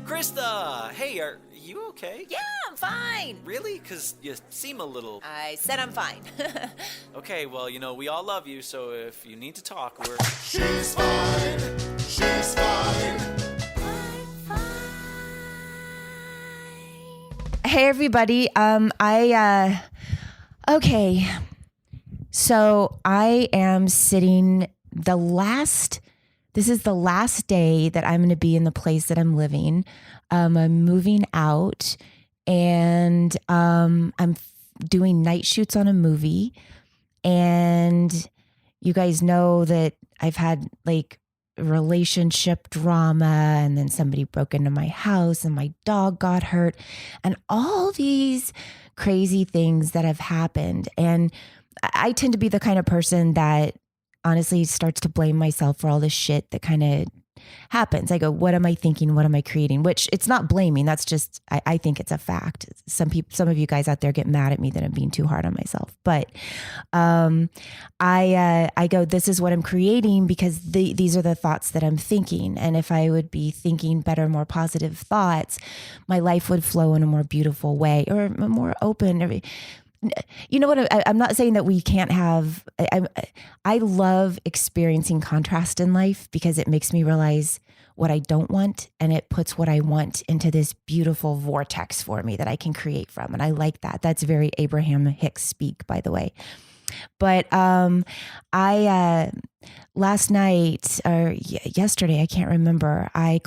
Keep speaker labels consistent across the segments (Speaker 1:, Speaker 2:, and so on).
Speaker 1: Krista! Hey, are you okay?
Speaker 2: Yeah, I'm fine.
Speaker 1: Really? Because you seem a little...
Speaker 2: I said I'm fine.
Speaker 1: Okay, well, we all love you, so if you need to talk, we're...
Speaker 3: She's fine. She's fine.
Speaker 4: Hey everybody. Okay. So I am sitting this is the last day that I'm going to be in the place that I'm living. I'm moving out and I'm doing night shoots on a movie. And you guys know that I've had like relationship drama, and then somebody broke into my house and my dog got hurt and all these crazy things that have happened. And I tend to be the kind of person that honestly starts to blame myself for all this shit that kind of happens. I go, what am I thinking? What am I creating? Which it's not blaming. That's just, I think it's a fact. Some of you guys out there get mad at me that I'm being too hard on myself. But I go, this is what I'm creating because these are the thoughts that I'm thinking. And if I would be thinking better, more positive thoughts, my life would flow in a more beautiful way or more open. You know what? I'm not saying that we can't have, I love experiencing contrast in life because it makes me realize what I don't want and it puts what I want into this beautiful vortex for me that I can create from. And I like that. That's very Abraham Hicks speak, by the way. But last night or yesterday, I can't remember. I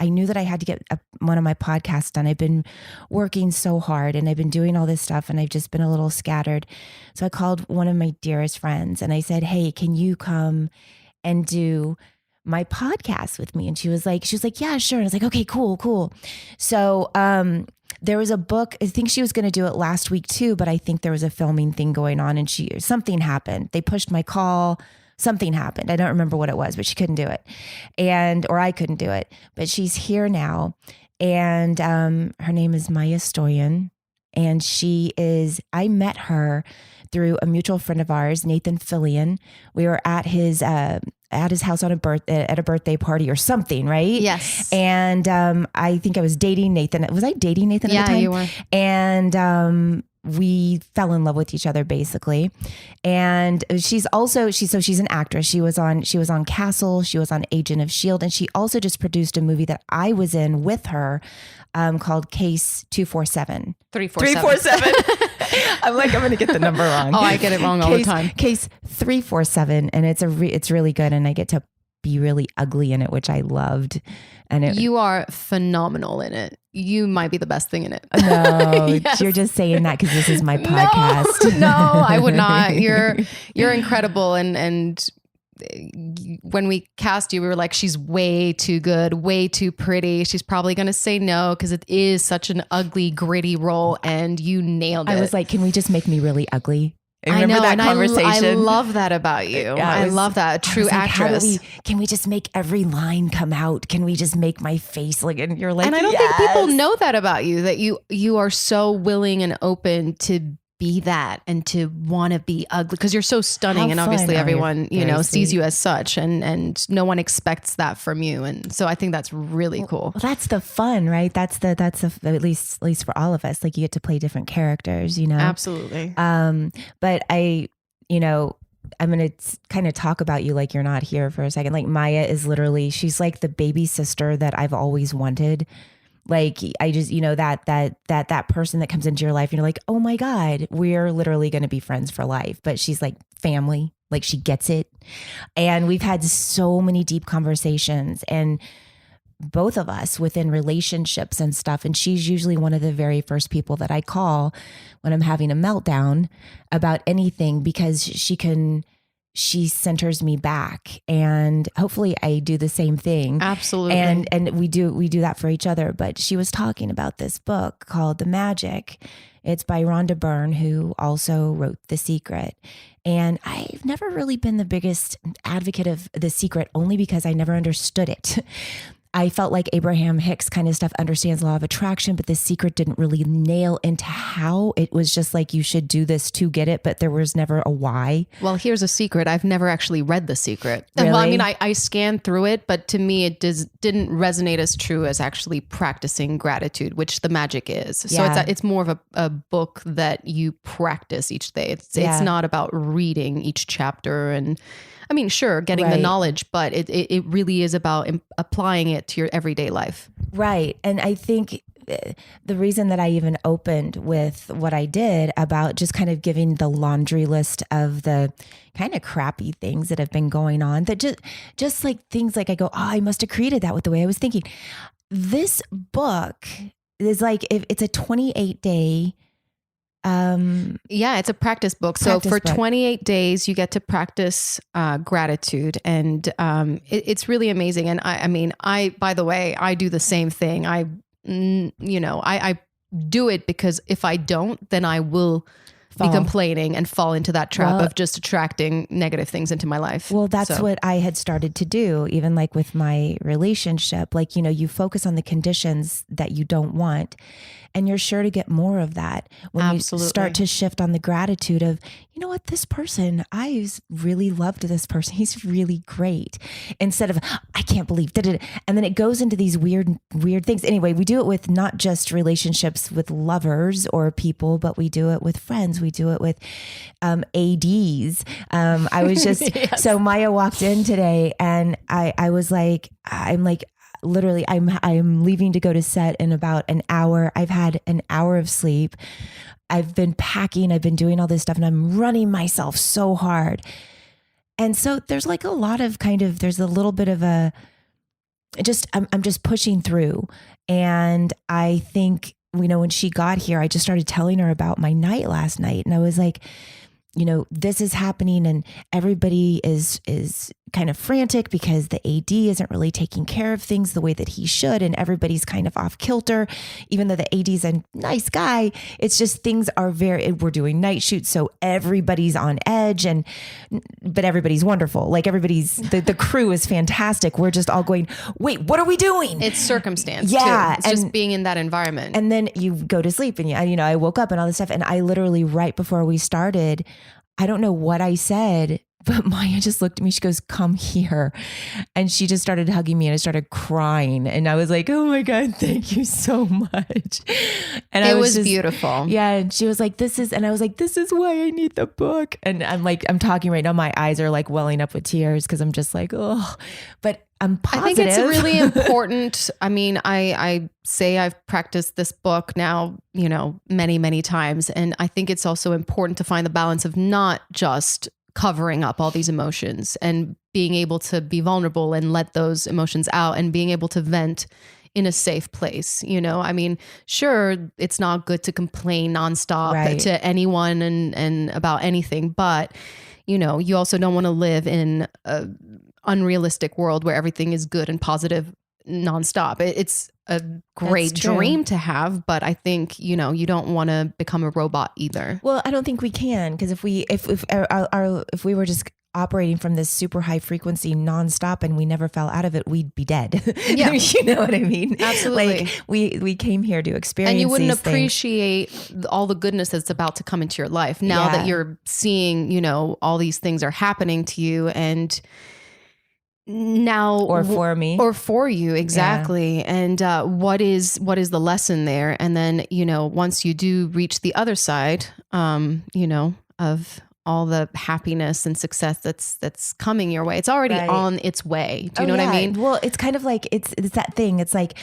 Speaker 4: knew that I had to get one of my podcasts done. I've been working so hard and I've been doing all this stuff and I've just been a little scattered. So I called one of my dearest friends and I said, hey, can you come and do my podcast with me? And she was like, yeah, sure. And I was like, okay, cool. So, there was a book, I think she was going to do it last week too, but I think there was a filming thing going on and something happened. They pushed my call. Something happened. I don't remember what it was, but she couldn't do it. Or I couldn't do it, but she's here now. And, her name is Maya Stojan. And I met her through a mutual friend of ours, Nathan Fillion. We were at his house at a birthday party or something, right?
Speaker 5: Yes.
Speaker 4: And I think I was dating Nathan. Was I dating Nathan at the time?
Speaker 5: Yeah, you were.
Speaker 4: And we fell in love with each other basically. And she's an actress. She was on Castle. She was on Agent of S.H.I.E.L.D. And she also just produced a movie that I was in with her called Case 247.
Speaker 5: 347.
Speaker 4: I'm like, I'm going to get the number wrong.
Speaker 5: Oh, I get it wrong all the time.
Speaker 4: Case 347. And it's really good. And I get to be really ugly in it, which I loved. And
Speaker 5: you are phenomenal in it. You might be the best thing in it.
Speaker 4: No,
Speaker 5: Yes.
Speaker 4: You're just saying that because this is my podcast.
Speaker 5: No, I would not. You're incredible. And when we cast you, we were like, she's way too good, way too pretty. She's probably going to say no because it is such an ugly, gritty role, and you nailed it.
Speaker 4: I was like, can we just make me really ugly?
Speaker 5: I know,
Speaker 4: that conversation?
Speaker 5: I love that about you.
Speaker 4: Yeah,
Speaker 5: I love that. A true actress.
Speaker 4: Can we just make every line come out? Can we just make my face like, and you're like,
Speaker 5: and I don't think people know that about you, that you are so willing and open to be that and to want to be ugly because you're so stunning. And obviously everyone, sees you as such and no one expects that from you. And so I think that's really cool.
Speaker 4: Well, that's the fun, right? That's the at least for all of us, like you get to play different characters,
Speaker 5: Absolutely.
Speaker 4: But I'm going to kind of talk about you like you're not here for a second. Like Maya is she's like the baby sister that I've always wanted. Like I just, that person that comes into your life and you're like, oh my God, we're literally going to be friends for life. But she's like family, like she gets it. And we've had so many deep conversations and both of us within relationships and stuff. And she's usually one of the very first people that I call when I'm having a meltdown about anything because she centers me back, and hopefully I do the same thing.
Speaker 5: Absolutely.
Speaker 4: And we do that for each other. But she was talking about this book called The Magic. It's by Rhonda Byrne, who also wrote The Secret. And I've never really been the biggest advocate of The Secret only because I never understood it. I felt like Abraham Hicks kind of stuff understands law of attraction, but The Secret didn't really nail into how. It was just like, you should do this to get it, but there was never a why.
Speaker 5: Well, here's a secret. I've never actually read The Secret.
Speaker 4: Really?
Speaker 5: Well, I mean, I scanned through it, but to me, it didn't resonate as true as actually practicing gratitude, which the magic is. So
Speaker 4: Yeah.
Speaker 5: it's more of a book that you practice each day. It's not about reading each chapter and, I mean, sure, getting the
Speaker 4: Right.
Speaker 5: knowledge, but it really is about applying it to your everyday life.
Speaker 4: Right. And I think the reason that I even opened with what I did about just kind of giving the laundry list of the kind of crappy things that have been going on, that just like things like I go, oh, I must have created that with the way I was thinking. This book is like, if it's a 28-day
Speaker 5: Yeah, it's a practice book. So
Speaker 4: Practice
Speaker 5: for
Speaker 4: book.
Speaker 5: 28 days, you get to practice gratitude, and it's really amazing. And I mean, by the way, I do the same thing. I do it because if I don't, then I will
Speaker 4: Fall.
Speaker 5: be complaining and fall into that trap
Speaker 4: Well-
Speaker 5: of just attracting negative things into my life.
Speaker 4: Well, that's
Speaker 5: So-
Speaker 4: what I had started to do, even like with my relationship. Like, you focus on the conditions that you don't want, and you're sure to get more of that when
Speaker 5: Absolutely.
Speaker 4: you start to shift on the gratitude of, you know what, this person, I really loved this person. He's really great. Instead of, I can't believe that. And then it goes into these weird things. Anyway, we do it with not just relationships with lovers or people, but we do it with friends. We do it with ADs. I was just,
Speaker 5: Yes.
Speaker 4: so Maya walked in today and I was like, literally, I'm leaving to go to set in about an hour. I've had an hour of sleep. I've been packing, I've been doing all this stuff, and I'm running myself so hard. And so there's like a lot of there's a little bit of I'm just pushing through. And I think, when she got here, I just started telling her about my night last night. And I was like, this is happening, and everybody is kind of frantic because the AD isn't really taking care of things the way that he should. And everybody's kind of off kilter, even though the AD's a nice guy. It's just things are we're doing night shoots. So everybody's on edge, but everybody's wonderful. Like the crew is fantastic. We're just all going, wait, what are we doing?
Speaker 5: It's circumstance.
Speaker 4: Yeah,
Speaker 5: Too. It's just being in that environment.
Speaker 4: And then you go to sleep, and I woke up and all this stuff. And I literally, right before we started, I don't know what I said, but Maya just looked at me. She goes, come here. And she just started hugging me, and I started crying. And I was like, oh my God, thank you so much. And
Speaker 5: It was beautiful.
Speaker 4: Yeah. And she was like, and I was like, this is why I need the book. And I'm talking right now. My eyes are like welling up with tears because I'm just like, oh, but I'm positive.
Speaker 5: I think it's really important. I mean, I say I've practiced this book now, many, many times. And I think it's also important to find the balance of not just covering up all these emotions and being able to be vulnerable and let those emotions out and being able to vent in a safe place. I mean, sure, it's not good to complain nonstop
Speaker 4: Right.
Speaker 5: to anyone and about anything, but you also don't want to live in a unrealistic world where everything is good and positive nonstop. It's a great
Speaker 4: That's true.
Speaker 5: dream to have, but I think, you don't want to become a robot either.
Speaker 4: Well, I don't think we can, because if we were just operating from this super high frequency nonstop and we never fell out of it, we'd be dead.
Speaker 5: Yeah.
Speaker 4: You know what I mean?
Speaker 5: Absolutely.
Speaker 4: Like we came here to experience,
Speaker 5: And you wouldn't
Speaker 4: these things.
Speaker 5: appreciate all the goodness that's about to come into your life now
Speaker 4: Yeah.
Speaker 5: that you're seeing, all these things are happening to you, and now
Speaker 4: or for me.
Speaker 5: or for you, exactly. And what is the lesson there? And then once you do reach the other side, of all the happiness and success that's coming your way, it's already
Speaker 4: Right.
Speaker 5: on its way. Do you know what I mean?
Speaker 4: Well, it's kind of like it's that thing. It's like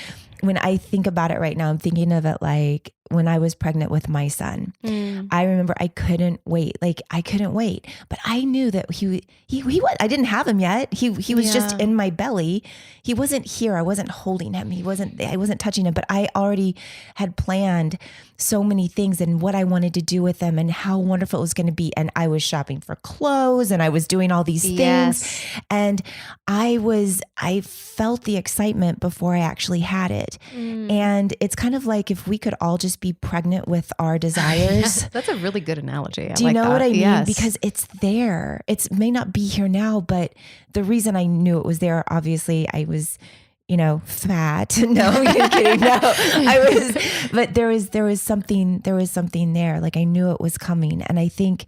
Speaker 4: when I think about it right now, I'm thinking of it like when I was pregnant with my son. I remember I couldn't wait. Like I couldn't wait, but I knew that he was, I didn't have him yet. He was just
Speaker 5: Yeah.
Speaker 4: in my belly. He wasn't here. I wasn't holding him. I wasn't touching him, but I already had planned so many things and what I wanted to do with them and how wonderful it was going to be. And I was shopping for clothes and I was doing all these things.
Speaker 5: Yes.
Speaker 4: And I felt the excitement before I actually had it. And it's kind of like if we could all just be pregnant with our desires.
Speaker 5: That's a really good analogy.
Speaker 4: Do you know what I mean?
Speaker 5: Yes.
Speaker 4: Because it's there. It may not be here now, but the reason I knew it was there, obviously I was, fat. No, I'm kidding. No, but there was something there. Like I knew it was coming. And I think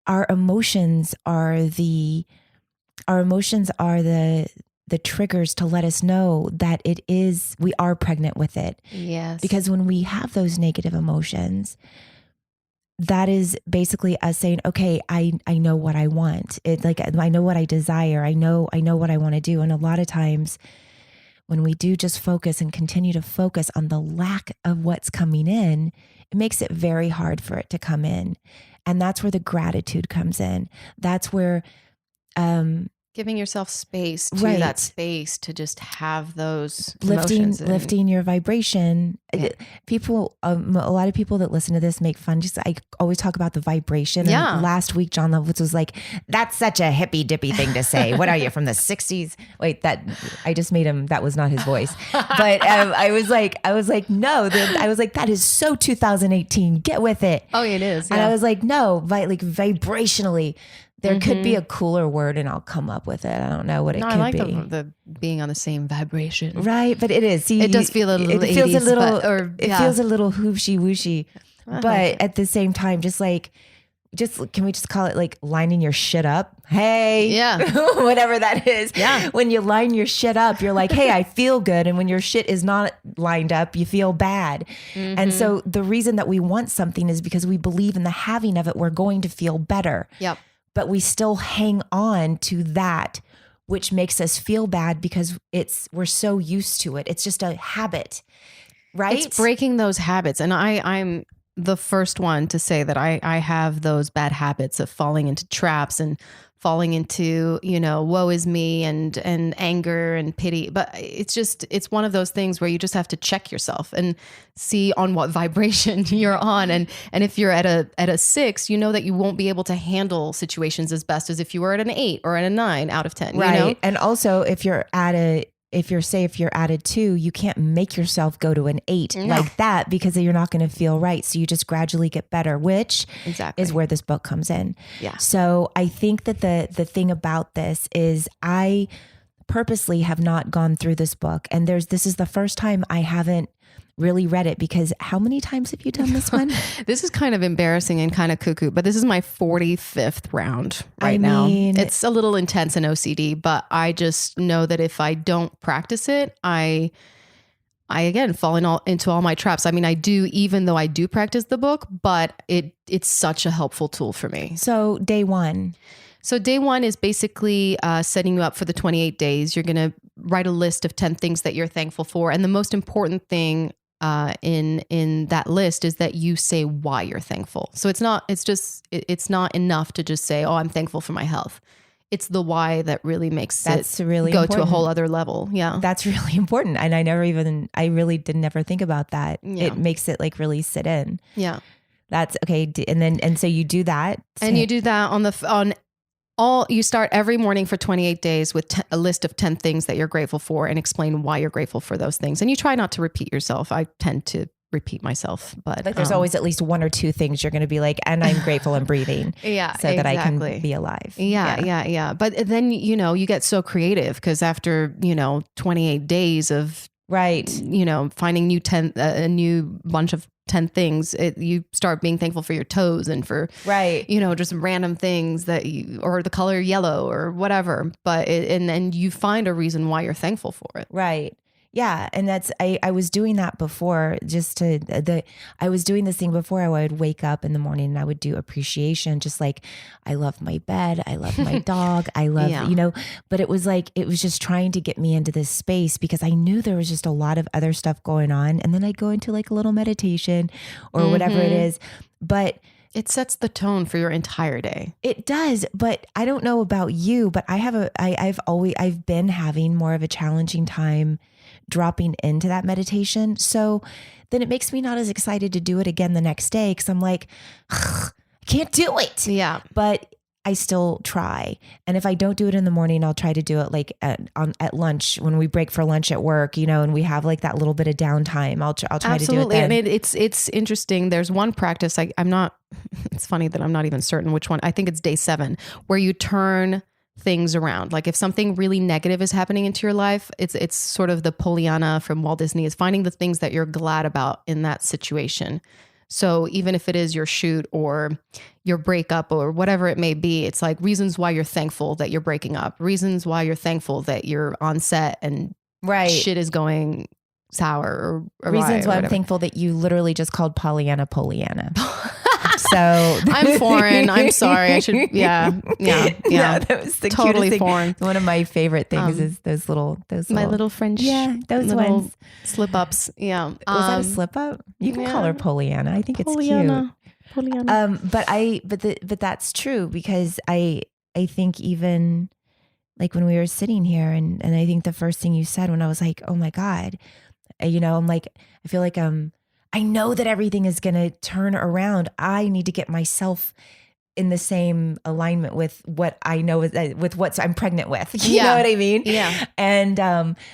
Speaker 4: our emotions are the triggers to let us know that we are pregnant with it.
Speaker 5: Yes.
Speaker 4: Because when we have those negative emotions, that is basically us saying, okay, I know what I want. I know what I desire. I know what I want to do. And a lot of times when we do just focus and continue to focus on the lack of what's coming in, it makes it very hard for it to come in. And that's where the gratitude comes in. That's where,
Speaker 5: giving yourself space to
Speaker 4: Right.
Speaker 5: that space to just have those emotions
Speaker 4: lifting your vibration.
Speaker 5: Yeah.
Speaker 4: People, a lot of people that listen to this make fun. I always talk about the vibration.
Speaker 5: Yeah.
Speaker 4: And last week, John Lovitz was like, "That's such a hippy dippy thing to say. What are you from the '60s?" Wait, I just made him. That was not his voice. But I was like, no. I was like, that is so 2018. Get with it.
Speaker 5: Oh, it is.
Speaker 4: And
Speaker 5: Yeah.
Speaker 4: I was like, no, vibrationally. There could be a cooler word and I'll come up with it. I don't know what it
Speaker 5: No,
Speaker 4: could
Speaker 5: I like
Speaker 4: be.
Speaker 5: the being on the same vibration.
Speaker 4: Right, but it is. See,
Speaker 5: It does feel a little
Speaker 4: It feels
Speaker 5: 80s,
Speaker 4: a little.
Speaker 5: but-
Speaker 4: It feels a little hooshy wooshy, but at the same time, can we just call it like lining your shit up? Hey,
Speaker 5: Yeah.
Speaker 4: whatever that is.
Speaker 5: Yeah.
Speaker 4: When you line your shit up, you're like, hey, I feel good, and when your shit is not lined up, you feel bad. And so the reason that we want something is because we believe in the having of it. We're going to feel better.
Speaker 5: Yep.
Speaker 4: But we still hang on to that, which makes us feel bad because we're so used to it. It's just a habit, right?
Speaker 5: It's breaking those habits. And I'm the first one to say that I have those bad habits of falling into traps and falling into, woe is me and anger and pity. But it's one of those things where you just have to check yourself and see on what vibration you're on. And if you're at a 6, you know that you won't be able to handle situations as best as if you were at an 8 or at a 9 out of 10.
Speaker 4: Right.
Speaker 5: You know?
Speaker 4: And also if you're at a 2, you can't make yourself go to an 8 like that because you're not going to feel right. So you just gradually get better, which
Speaker 5: Exactly.
Speaker 4: is where this book comes in.
Speaker 5: Yeah.
Speaker 4: So I think that the thing about this is I purposely have not gone through this book, and this is the first time I haven't really read it, because how many times have you done this one?
Speaker 5: This is kind of embarrassing and kind of cuckoo, but this is my 45th round
Speaker 4: I
Speaker 5: now.
Speaker 4: mean-
Speaker 5: It's a little intense in OCD, but I just know that if I don't practice it, I again fall into all my traps. I mean, I do, even though I do practice the book, but it's such a helpful tool for me.
Speaker 4: So day one.
Speaker 5: So day one is basically setting you up for the 28 days. You're going to write a list of 10 things that you're thankful for. And the most important thing in that list is that you say why you're thankful. So it's not enough to just say, oh, I'm thankful for my health. It's the why that really makes
Speaker 4: That's
Speaker 5: it
Speaker 4: really
Speaker 5: go
Speaker 4: important.
Speaker 5: to a whole other level. Yeah.
Speaker 4: That's really important. And I really did never think about that.
Speaker 5: Yeah.
Speaker 4: It makes it like really sit in.
Speaker 5: Yeah.
Speaker 4: That's okay. And so you do that.
Speaker 5: And you do that you start every morning for 28 days with a list of 10 things that you're grateful for and explain why you're grateful for those things. And you try not to repeat yourself. I tend to repeat myself, but
Speaker 4: like there's always at least 1 or 2 things you're going to be like, and I'm grateful and breathing.
Speaker 5: Yeah,
Speaker 4: So that I
Speaker 5: exactly.
Speaker 4: can be alive.
Speaker 5: Yeah. But then, you get so creative because after, 28 days of,
Speaker 4: Right.
Speaker 5: finding a new bunch of 10 things, you start being thankful for your toes and for,
Speaker 4: Right.
Speaker 5: just random things or the color yellow or whatever. But and then you find a reason why you're thankful for it.
Speaker 4: Right. Yeah. And that's, I was doing that before I was doing this thing before. I would wake up in the morning and I would do appreciation, just like, I love my bed. I love my dog. I love,
Speaker 5: Yeah.
Speaker 4: but it was just trying to get me into this space because I knew there was just a lot of other stuff going on. And then I'd go into like a little meditation or whatever it is. But
Speaker 5: It sets the tone for your entire day.
Speaker 4: it does, but I don't know about you, but I've been having more of a challenging time dropping into that meditation. So then it makes me not as excited to do it again the next day because I'm like, I can't do it.
Speaker 5: Yeah.
Speaker 4: But I still try. And if I don't do it in the morning, I'll try to do it like at lunch when we break for lunch at work, and we have like that little bit of downtime. I'll try
Speaker 5: Absolutely.
Speaker 4: to do it then.
Speaker 5: And it's interesting. There's one practice I'm not, it's funny that I'm not even certain which one. I think it's day 7 where you turn things around. Like if something really negative is happening into your life, it's sort of the Pollyanna from Walt Disney, is finding the things that you're glad about in that situation. So even if it is your shoot or your breakup or whatever it may be, it's like reasons why you're thankful that you're breaking up, reasons why you're thankful that you're on set and shit is going sour or
Speaker 4: reasons why I'm thankful that you literally just called Pollyanna. So
Speaker 5: I'm foreign. I'm sorry. I should. Yeah.
Speaker 4: That was the
Speaker 5: totally
Speaker 4: cutest thing.
Speaker 5: foreign.
Speaker 4: One of my favorite things is those
Speaker 5: my little French.
Speaker 4: Yeah, those
Speaker 5: little
Speaker 4: ones.
Speaker 5: slip ups. Yeah.
Speaker 4: Was that a slip up? You can call her Pollyanna. I think it's
Speaker 5: Pollyanna.
Speaker 4: But that's true, because I think even like when we were sitting here and I think the first thing you said when I was like, oh my God, I'm like, I feel like I know that everything is going to turn around. I need to get myself in the same alignment with what I know with what I'm pregnant with. You know what I mean?
Speaker 5: Yeah.
Speaker 4: And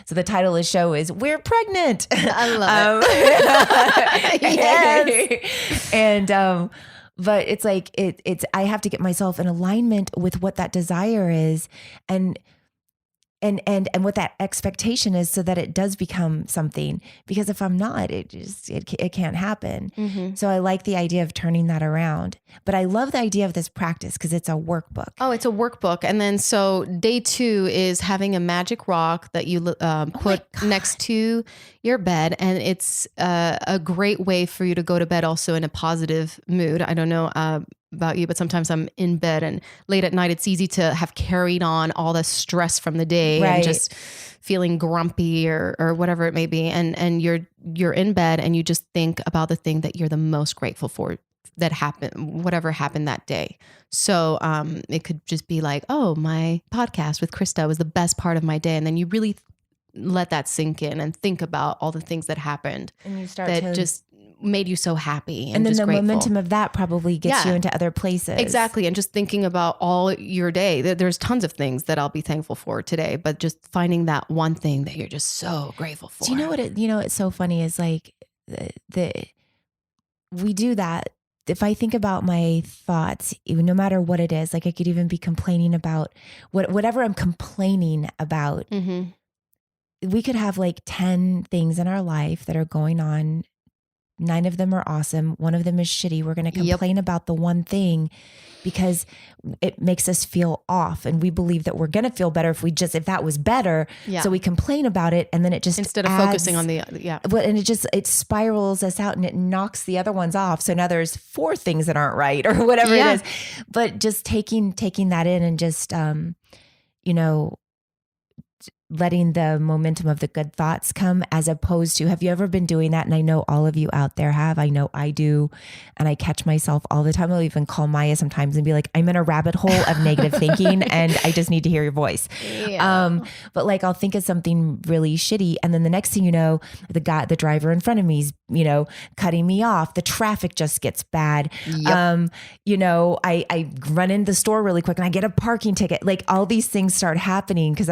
Speaker 4: so the title of the show is We're Pregnant.
Speaker 5: I love it.
Speaker 4: Yes. And but it's like it's I have to get myself in alignment with what that desire is and what that expectation is, so that it does become something. Because if I'm not, it can't happen.
Speaker 5: Mm-hmm.
Speaker 4: So I like the idea of turning that around. But I love the idea of this practice because it's a workbook.
Speaker 5: Oh, it's a workbook. And then so day 2 is having a magic rock that you put next to your bed. And it's a great way for you to go to bed also in a positive mood. I don't know about you, but sometimes I'm in bed and late at night, it's easy to have carried on all the stress from the day and just feeling grumpy or whatever it may be. And you're in bed and you just think about the thing that you're the most grateful for that happened, whatever happened that day. So it could just be like, oh, my podcast with Krista was the best part of my day. And then you really let that sink in and think about all the things that happened
Speaker 4: And you start
Speaker 5: that just made you so happy.
Speaker 4: And then
Speaker 5: just
Speaker 4: the
Speaker 5: grateful.
Speaker 4: momentum of that probably gets you into other places.
Speaker 5: Exactly. And just thinking about all your day, there's tons of things that I'll be thankful for today, but just finding that one thing that you're just so grateful for.
Speaker 4: Do you know what it's so funny is like we do that. If I think about my thoughts, even no matter what it is, like I could even be complaining about whatever I'm complaining about.
Speaker 5: Mm-hmm.
Speaker 4: We could have like 10 things in our life that are going on. 9 of them are awesome. 1 of them is shitty. We're going to complain about the one thing because it makes us feel off. And we believe that we're going to feel better if that was better. Yeah. So we complain about it. And then it just
Speaker 5: instead of focusing on the,
Speaker 4: and it spirals us out and it knocks the other ones off. So now there's 4 things that aren't right or whatever it is. But just taking that in and just, letting the momentum of the good thoughts come, as opposed to, have you ever been doing that? And I know all of you out there have, I know I do. And I catch myself all the time. I'll even call Maya sometimes and be like, I'm in a rabbit hole of negative thinking and I just need to hear your voice. Yeah. But like, I'll think of something really shitty. And then the next thing you know, the driver in front of me is, cutting me off. The traffic just gets bad. Yep. I run into the store really quick and I get a parking ticket. Like all these things start happening because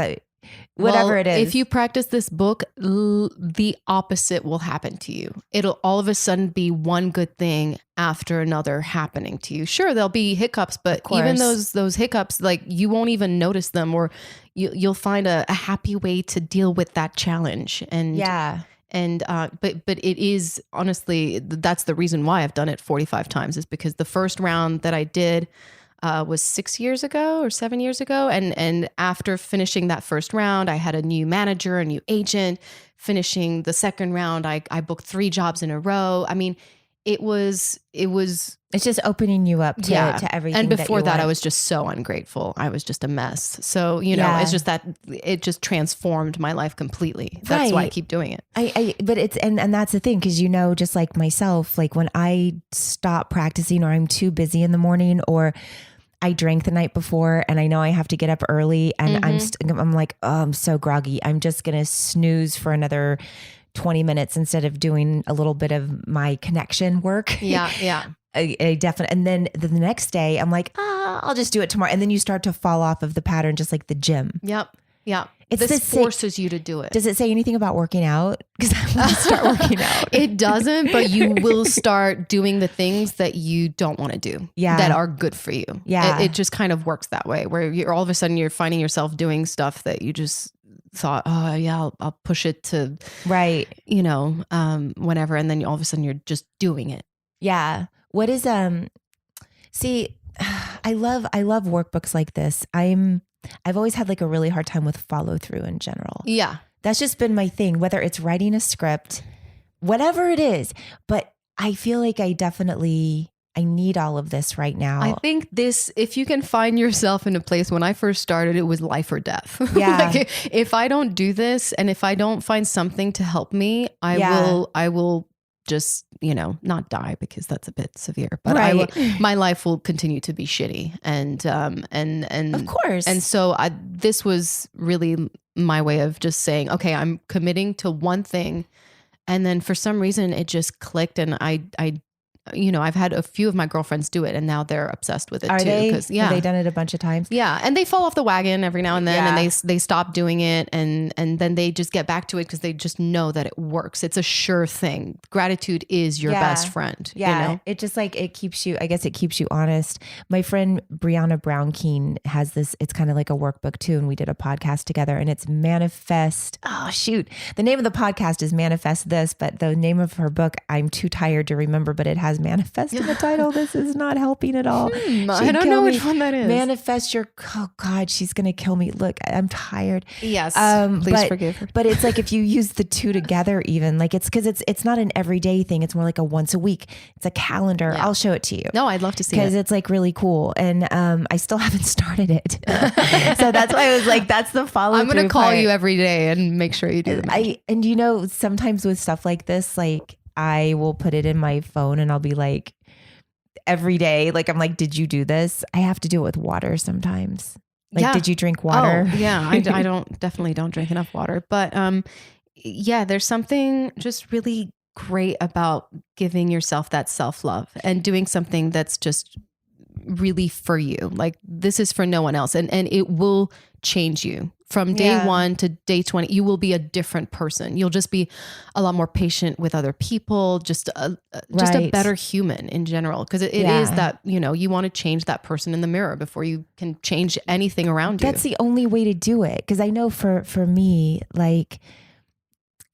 Speaker 4: whatever it is.
Speaker 5: If you practice this book, the opposite will happen to you. It'll all of a sudden be one good thing after another happening to you. Sure, there'll be hiccups, but even those hiccups, like you won't even notice them, or you'll find a happy way to deal with that challenge. And but it is honestly, that's the reason why I've done it 45 times, is because the first round that I did was 6 years ago or 7 years ago. And after finishing that first round, I had a new manager, a new agent. Finishing the second round, I booked 3 jobs in a row. I mean, it's
Speaker 4: just opening you up to everything.
Speaker 5: And before that, I was just so ungrateful. I was just a mess. So, it's just that it just transformed my life completely. That's why I keep doing it.
Speaker 4: But it's, and that's the thing. Cause just like myself, like when I stop practicing or I'm too busy in the morning or I drank the night before and I know I have to get up early and I'm like, oh, I'm so groggy. I'm just going to snooze for another 20 minutes instead of doing a little bit of my connection work.
Speaker 5: Yeah.
Speaker 4: I definitely. And then the next day I'm like, I'll just do it tomorrow. And then you start to fall off of the pattern, just like the gym.
Speaker 5: Yep. Yeah. This forces you to do it.
Speaker 4: Does it say anything about working out? Because I want to start working out.
Speaker 5: It doesn't, but you will start doing the things that you don't want to do.
Speaker 4: Yeah.
Speaker 5: That are good for you.
Speaker 4: Yeah.
Speaker 5: It just kind of works that way, where you're all of a sudden you're finding yourself doing stuff that you just thought, oh yeah, I'll push it to,
Speaker 4: right.
Speaker 5: Whenever. And then all of a sudden you're just doing it.
Speaker 4: Yeah. What is, see, I love workbooks like this. I've always had like a really hard time with follow through in general.
Speaker 5: Yeah.
Speaker 4: That's just been my thing, whether it's writing a script, whatever it is. But I feel like I need all of this right now.
Speaker 5: I think if you can find yourself in a place, when I first started, it was life or death.
Speaker 4: Yeah.
Speaker 5: Like if I don't do this and if I don't find something to help me, I will just, not die, because that's a bit severe, but
Speaker 4: right.
Speaker 5: My life will continue to be shitty. And
Speaker 4: of course.
Speaker 5: And so this was really my way of just saying, okay, I'm committing to one thing. And then for some reason it just clicked, and I've had a few of my girlfriends do it, and now they're obsessed with it
Speaker 4: Are
Speaker 5: too.
Speaker 4: they?
Speaker 5: Yeah.
Speaker 4: Have they done it a bunch of times?
Speaker 5: Yeah. And they fall off the wagon every now and then,
Speaker 4: Yeah.
Speaker 5: and they stop doing it, and then they just get back to it because they just know that it works. It's a sure thing. Gratitude is your best friend.
Speaker 4: Yeah. It just like, it keeps you honest. My friend Brianna Brown-Keene has this, it's kind of like a workbook too. And we did a podcast together, and it's Manifest. Oh shoot. The name of the podcast is Manifest This, but the name of her book, I'm too tired to remember, but it has Manifest in the title. This is not helping at all.
Speaker 5: I don't know which one that is.
Speaker 4: Manifest your, oh God, she's going to kill me. Look, I'm tired.
Speaker 5: Yes. Please forgive her.
Speaker 4: But it's like, if you use the two together, even like it's not an everyday thing. It's more like a once a week. It's a calendar.
Speaker 5: Yeah.
Speaker 4: I'll show it to you.
Speaker 5: No, I'd love to see it.
Speaker 4: Because it's like really cool. And I still haven't started it. So that's why I was like, that's the follow through.
Speaker 5: I'm going to call you every day and make sure you do it.
Speaker 4: And sometimes with stuff like this, like I will put it in my phone and I'll be like, every day, like I'm like, did you do this? I have to do it with water sometimes. Like,
Speaker 5: Yeah.
Speaker 4: Did you drink water?
Speaker 5: Oh, yeah, I definitely don't drink enough water. But there's something just really great about giving yourself that self-love and doing something that's just really for you. Like, this is for no one else. And it will change you from day 1 to day 20. You will be a different person. You'll just be a lot more patient with other people, just a better human in general. Because it is that, you want to change that person in the mirror before you can change anything around you.
Speaker 4: That's the only way to do it. Because I know for me, like,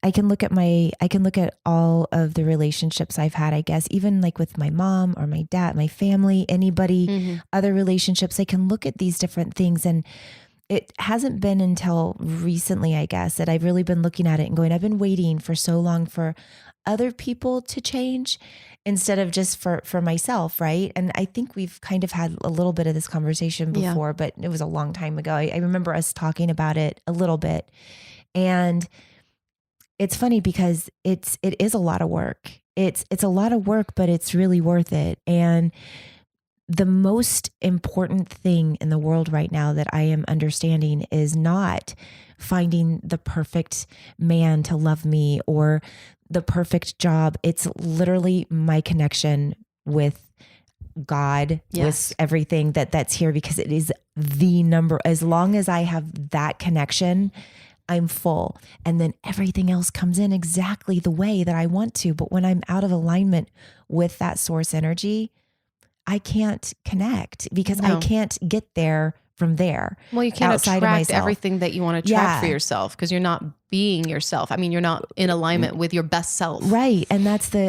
Speaker 4: I can look at all of the relationships I've had, I guess, even like with my mom or my dad, my family, anybody, other relationships. I can look at these different things, and it hasn't been until recently, I guess, that I've really been looking at it and going, I've been waiting for so long for other people to change instead of just for myself. Right. And I think we've kind of had a little bit of this conversation before, but it was a long time ago. I remember us talking about it a little bit, and it's funny because it is a lot of work. It's a lot of work, but it's really worth it. And the most important thing in the world right now that I am understanding is not finding the perfect man to love me or the perfect job. It's literally my connection with God, with everything that's here, because it is the number. As long as I have that connection, I'm full. And then everything else comes in exactly the way that I want to. But when I'm out of alignment with that source energy, I can't connect because I can't get there from there.
Speaker 5: Well, you can't
Speaker 4: outside of
Speaker 5: attract
Speaker 4: myself.
Speaker 5: everything that you want to attract for yourself, because you're not being yourself. I mean, you're not in alignment with your best self.
Speaker 4: Right. And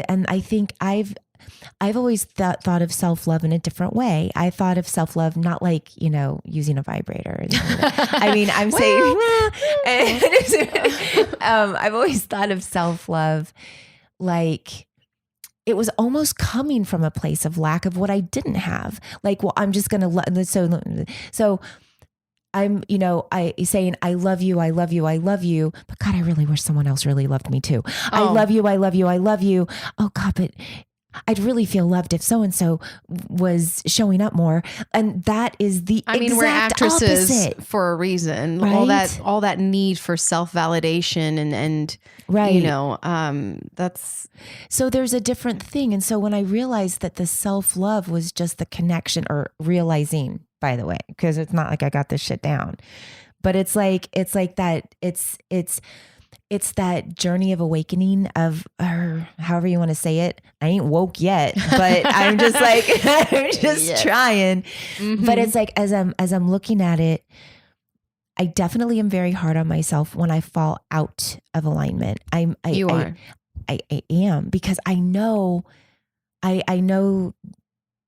Speaker 4: and I think I've always thought of self-love in a different way. I thought of self-love not like, using a vibrator. I mean, I'm saying, I've always thought of self-love like it was almost coming from a place of lack of what I didn't have. Like, well, I'm just going to so I'm, saying, I love you, I love you, I love you. But God, I really wish someone else really loved me too. I love you, I love you, I love you. Oh God, but I'd really feel loved if so-and-so was showing up more. And that is the
Speaker 5: we're actresses
Speaker 4: opposite.
Speaker 5: For a reason.
Speaker 4: Right?
Speaker 5: All that need for self-validation and
Speaker 4: right.
Speaker 5: That's.
Speaker 4: So there's a different thing. And so when I realized that the self-love was just the connection, or realizing, by the way, because it's not like I got this shit down, but it's like that. It's that journey of awakening of, or however you want to say it. I ain't woke yet, but I'm just like, I'm just trying.
Speaker 5: Mm-hmm.
Speaker 4: But it's like, as I'm looking at it, I definitely am very hard on myself when I fall out of alignment. I am, because I know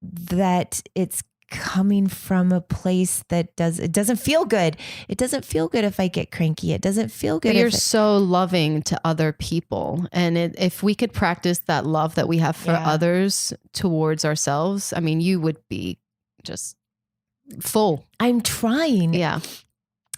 Speaker 4: that it's coming from a place that it doesn't feel good. It doesn't feel good if I get cranky. It doesn't feel good.
Speaker 5: But you're so loving to other people. And if we could practice that love that we have for others towards ourselves, I mean, you would be just full.
Speaker 4: I'm trying.
Speaker 5: Yeah.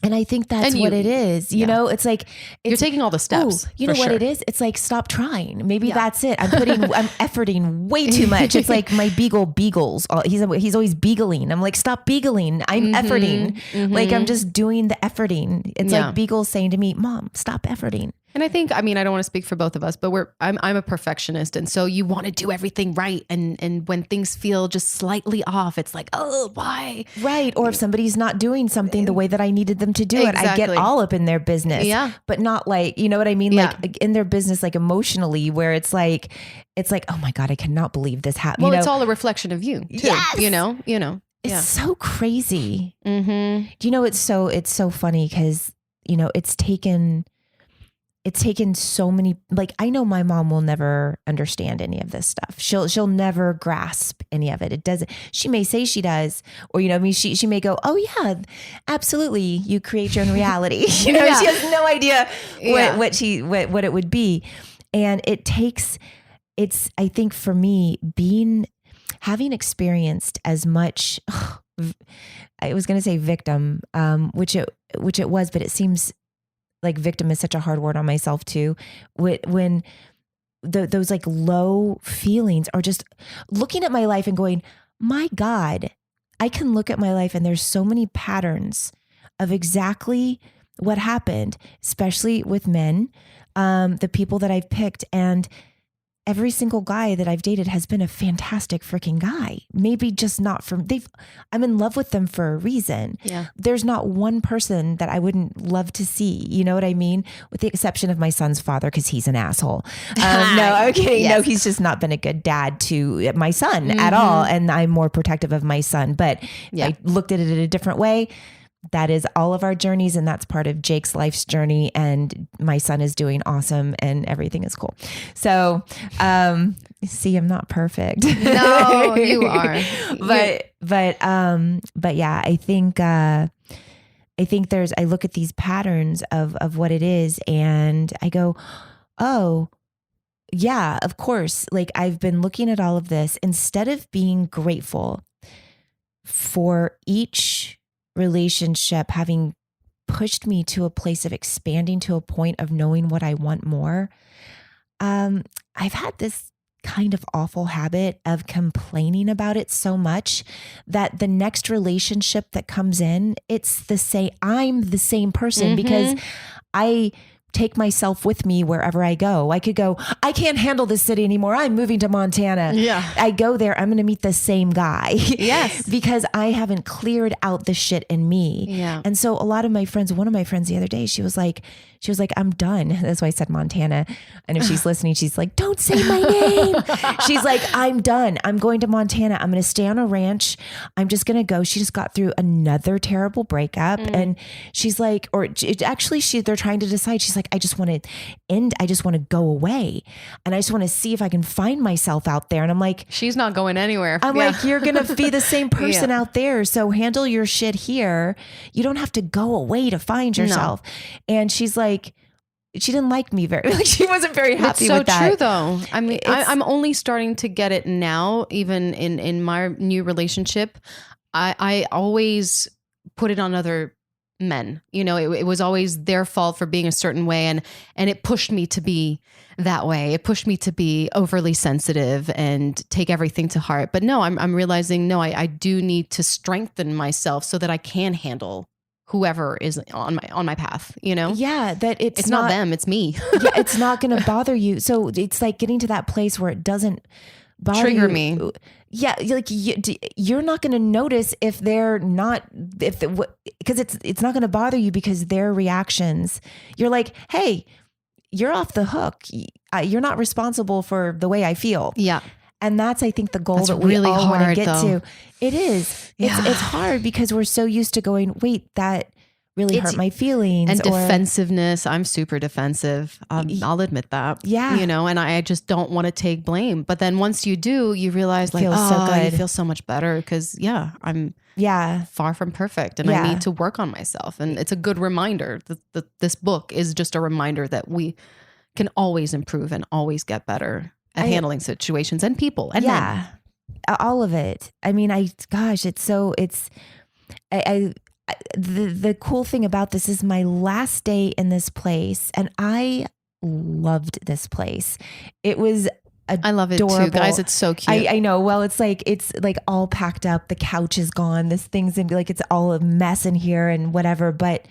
Speaker 4: And I think that's what it is. You know, it's like,
Speaker 5: you're taking all the steps.
Speaker 4: You know what it is? It's like, stop trying. Maybe that's it. I'm efforting way too much. It's like my beagle beagles. He's always beagling. I'm like, stop beagling. I'm efforting. Like, I'm just doing the efforting. It's like beagles saying to me, Mom, stop efforting.
Speaker 5: And I think, I mean, I don't want to speak for both of us, but I'm a perfectionist. And so you want to do everything right. And when things feel just slightly off, it's like, oh, why?
Speaker 4: Right. Or if somebody's not doing something the way that I needed them to do it, I get all up in their business.
Speaker 5: Yeah.
Speaker 4: But not like, you know what I mean? Like in their business, like emotionally, where it's like, oh my God, I cannot believe this happened.
Speaker 5: Well, it's all a reflection of you too.
Speaker 4: Yes.
Speaker 5: You know.
Speaker 4: It's so crazy.
Speaker 5: Mm-hmm.
Speaker 4: Do you know, it's so funny because, you know, it's taken so many, like, I know my mom will never understand any of this stuff. She'll never grasp any of it. It doesn't, she may say she does, or, you know, I mean, she may go, oh yeah, absolutely. You create your own reality. You know, she has no idea what it would be. And I think for me, having experienced as much, I was going to say victim, which it was, but it seems like victim is such a hard word on myself too. When those like low feelings are just looking at my life and going, my God, I can look at my life and there's so many patterns of exactly what happened, especially with men, the people that I've picked, and every single guy that I've dated has been a fantastic freaking guy. Maybe just not I'm in love with them for a reason.
Speaker 5: Yeah.
Speaker 4: There's not one person that I wouldn't love to see. You know what I mean? With the exception of my son's father, because he's an asshole. No, I'm kidding. Yes. No, he's just not been a good dad to my son at all. And I'm more protective of my son. But I looked at it in a different way. That is all of our journeys, and that's part of Jake's life's journey, and my son is doing awesome and everything is cool. So, see, I'm not perfect.
Speaker 5: No, you are.
Speaker 4: But yeah, I think I look at these patterns of what it is, and I go, oh yeah, of course. Like, I've been looking at all of this instead of being grateful for each relationship having pushed me to a place of expanding to a point of knowing what I want more. I've had this kind of awful habit of complaining about it so much that the next relationship that comes in, I'm the same person because I take myself with me wherever I go. I could go, I can't handle this city anymore. I'm moving to Montana. Yeah. I go there, I'm going to meet the same guy.
Speaker 5: Yes.
Speaker 4: Because I haven't cleared out the shit in me.
Speaker 5: Yeah.
Speaker 4: And so a lot of my friends, one of my friends the other day, she was like, I'm done. That's why I said Montana. And if she's listening, she's like, don't say my name. She's like, I'm done. I'm going to Montana. I'm going to stay on a ranch. I'm just going to go. She just got through another terrible breakup. And she's like, they're trying to decide. She's like, I just want to end. I just want to go away. And I just want to see if I can find myself out there. And I'm like,
Speaker 5: she's not going anywhere.
Speaker 4: I'm like, you're going to be the same person out there. So handle your shit here. You don't have to go away to find yourself. No. And she's like, she didn't like me she wasn't very happy with that.
Speaker 5: It's so true though. I mean, I'm only starting to get it now, even in my new relationship. I always put it on other men. You know, it was always their fault for being a certain way. And it pushed me to be that way. It pushed me to be overly sensitive and take everything to heart. But no, I'm realizing, no, I do need to strengthen myself so that I can handle whoever is on my path, you know?
Speaker 4: Yeah. That
Speaker 5: it's not them, it's me.
Speaker 4: Yeah, it's not going to bother you. So it's like getting to that place where it doesn't bother
Speaker 5: trigger
Speaker 4: you,
Speaker 5: me.
Speaker 4: Yeah, like you're not going to notice if they're not, because it's not going to bother you because their reactions. You're like, hey, you're off the hook. You're not responsible for the way I feel.
Speaker 5: Yeah.
Speaker 4: And that's, I think, the goal
Speaker 5: That's
Speaker 4: that we
Speaker 5: really
Speaker 4: all want to
Speaker 5: hard,
Speaker 4: get
Speaker 5: though.
Speaker 4: to. It is.
Speaker 5: Yeah.
Speaker 4: It's hard because we're so used to going, wait, that really hurt my feelings.
Speaker 5: And
Speaker 4: or,
Speaker 5: defensiveness. I'm super defensive. I'll admit that.
Speaker 4: Yeah.
Speaker 5: You know, and I just don't want to take blame. But then once you do, you realize like,
Speaker 4: feels so good.
Speaker 5: you feel so much better because I'm far from perfect and
Speaker 4: Yeah.
Speaker 5: I need to work on myself. And it's a good reminder that this book is just a reminder that we can always improve and always get better at handling situations and people. And men.
Speaker 4: All of it. I mean, the cool thing about this is my last day in this place, and I loved this place. It was adorable.
Speaker 5: I love it too, guys. It's so cute.
Speaker 4: I know. Well, it's like all packed up. The couch is gone. This thing's like it's all a mess in here and whatever. But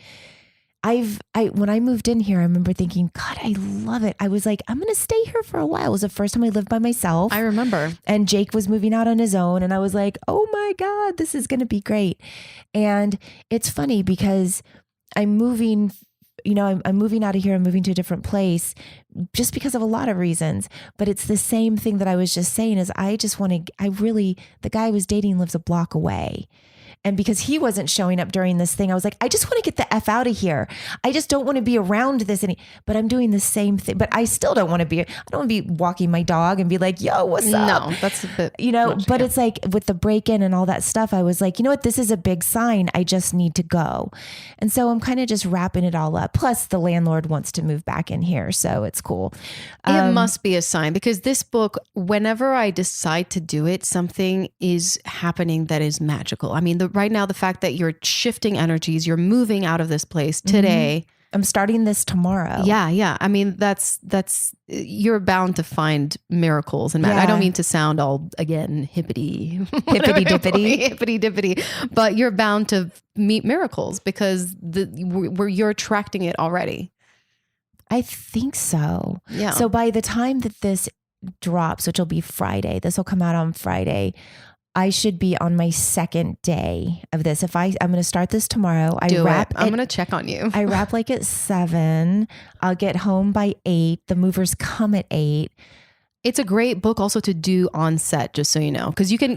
Speaker 4: when I moved in here, I remember thinking, God, I love it. I was like, I'm going to stay here for a while. It was the first time I lived by myself.
Speaker 5: I remember.
Speaker 4: And Jake was moving out on his own. And I was like, oh my God, this is going to be great. And it's funny because I'm moving, I'm moving out of here. I'm moving to a different place just because of a lot of reasons. But it's the same thing that I was just saying is the guy I was dating lives a block away. And because he wasn't showing up during this thing, I was like, I just want to get the F out of here. I just don't want to be around this but I'm doing the same thing. But I still don't want to I don't want to be walking my dog and be like, yo, what's up?
Speaker 5: No, that's a bit
Speaker 4: much, but it's like with the break-in and all that stuff, I was like, you know what? This is a big sign. I just need to go. And so I'm kind of just wrapping it all up. Plus the landlord wants to move back in here. So it's cool.
Speaker 5: It must be a sign because this book, whenever I decide to do it, something is happening that is magical. I mean, right now, the fact that you're shifting energies, you're moving out of this place today.
Speaker 4: I'm starting this tomorrow.
Speaker 5: Yeah. I mean, that's you're bound to find miracles. And I don't mean to sound all, again, hippity dippity, but you're bound to meet miracles because you're attracting it already.
Speaker 4: I think so.
Speaker 5: Yeah.
Speaker 4: So by the time that this drops, which will be Friday, this will come out on Friday, I should be on my second day of this. I'm going to start this tomorrow. I'm
Speaker 5: going to check on you.
Speaker 4: I wrap like at 7. I'll get home by 8. The movers come at 8.
Speaker 5: It's a great book also to do on set, just so you know, because you can